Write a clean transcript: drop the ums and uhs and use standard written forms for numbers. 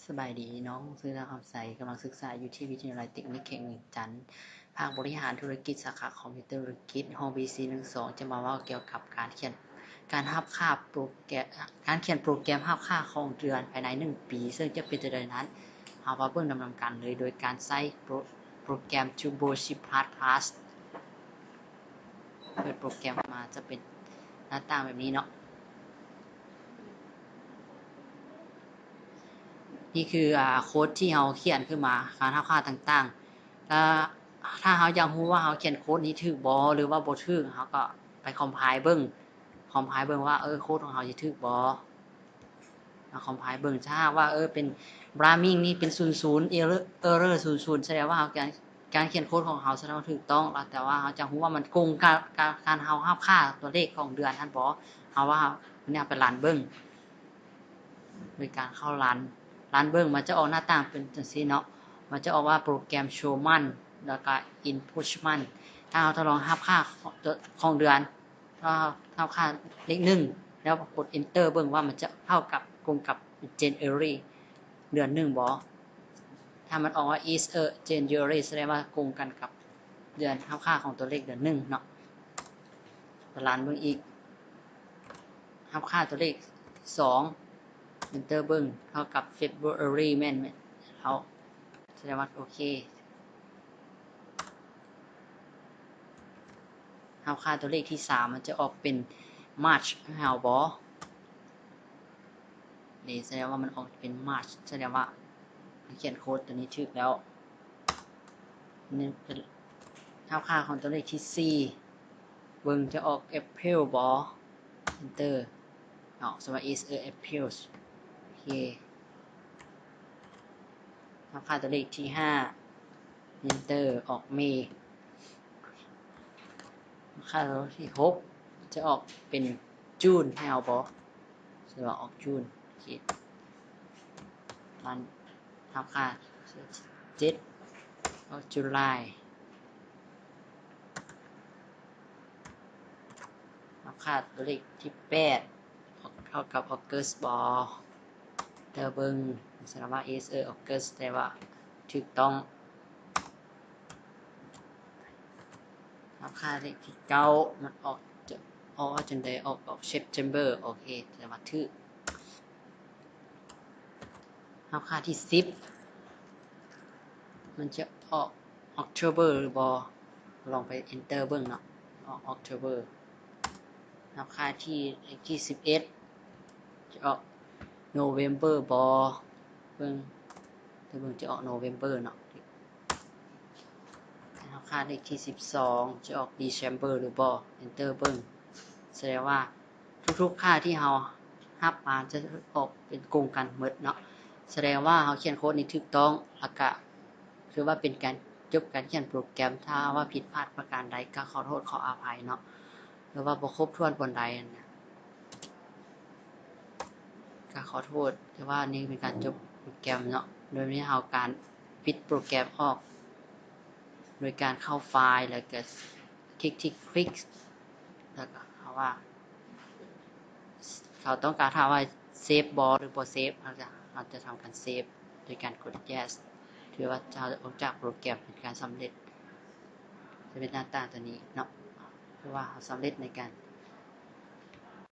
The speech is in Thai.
สบายดีน้องซื้อทางคำใสกำลังศึกษาอยู่ที่วิทยาลัยเทคนิคแห่งหนึ่งจันทร์ภาคบริหารธุรกิจสาขาคอมพิวเตอร์ธุรกิจห้อง BC12จะมาว่าเกี่ยวกับการเขียนการหับค่าโปรแกรมการเขียนโปรแกรมหับค่าของเดือนภายใน1 ปีซึ่งจะเป็นตัวใดนั้นเอามาเบิ่งดำเนินการเลยโดยการใช้โปรแกรม TurboShip++ เปิดโปรแกรมมาจะเป็นหน้าต่างแบบนี้เนาะนี่คือโค้ดที่เราเขียนขึ้นมาการหับค่าต่างๆถ้าเราอยากรู้ว่าเราเขียนโค้ดนี้ถูกบ่หรือว่าบ่ถูกเราก็ไปคอมไพล์เบิ่งว่าโค้ดของเราสิถูกบ่มาคอมไพล์เบิ่งถ้าว่าเป็น Braming นี่เป็น00 error 00แสดงว่าการเขียนโค้ดของเราแสดงว่าถูกต้องแล้วแต่ว่าเราจะรู้ว่ามันโกงการเราหับค่าตัวเลขของเดือนท่านบ่เอาว่าเนี่ยไปรันเบิ่งโดยการเข้ารันเบิ่งมันจะออกหน้าต่างเป็นจังซี่เนาะมันจะออกว่าโปรแกรม show month แล้วก็ input month ถ้าเราทดลองหับค่าของเดือนถ้าเท่าค่าเลข1แล้วกด enter เบิ่งว่ามันจะเท่ากับตรงกับ January เดือน1บ่ถ้ามันออกว่า is January แสดงว่าตรงกันกับเดือนหับค่าของตัวเลขเดือน1เนาะรันเบิ่งอีกหับค่าตัวเลข2 enter เบิ่งเท่ากับ February แม่นเอาแสดงว่าโอเคหับค่าตัวเลขที่3มันจะออกเป็น March ให้เอาบ่นี่แสดงว่ามันออกเป็น March แสดงว่าเขียนโค้ดตัวนี้ถูกแล้วนี่เป็นหับค่าของตัวเลขที่4เบิ่งจะออก April บ่ enter เอาสมมุติ is April โอเคหับค่าตัวเลขที่5 enter ออกเมษค่าตัวที่6จะออกเป็นจูนให้เอาบ่แสดงว่าออกจูนโอเครันหับค่า7ออกจุลายหับค่าตัวเลขที่8เท่ากับออกัสบ่เตอเบิ่งแสดงว่า isออกัสแต่ว่าถูกต้องหับค่าเลขที่9มันออกจนได้ออก September โอเคแสดงว่าถูกหับค่าที่10มันจะออก October หรือบ่ลองไป enter เบิ่งเนาะออก October หับค่าที่11จะออก November บ่เบิ่งจะออก November เนาะหับค่าเลขที่12จะออก December หรือบ่ enter เบิ่งแสดงว่าทุกๆค่าที่เราหับมาจะออกเป็นกงกันหมดเนาะแสดงว่าเราเขียนโค้ดนี้ถูกต้องแล้วก็คือว่าเป็นการจบการเขียนโปรแกรมถ้าว่าผิดพลาดประการใดก็ขอโทษขออภัยเนาะหรือว่าบ่ครบถ้วนปานใดก็ขอโทษแต่ว่านี่เป็นการจบโปรแกรมเนาะโดยที่เราการปิดโปรแกรมออกโดยการเข้าไฟล์แล้วก็คลิกแล้วก็เอาว่าเขาต้องการถามว่าเซฟบอหรือบ่เซฟเราจะทำการเซฟโดยการกด yes ถือว่าเราออกจากโปรแกรมเป็นการสำเร็จจะเป็นหน้าตาตัวนี้เนาะเพราะว่าเราสำเร็จในการ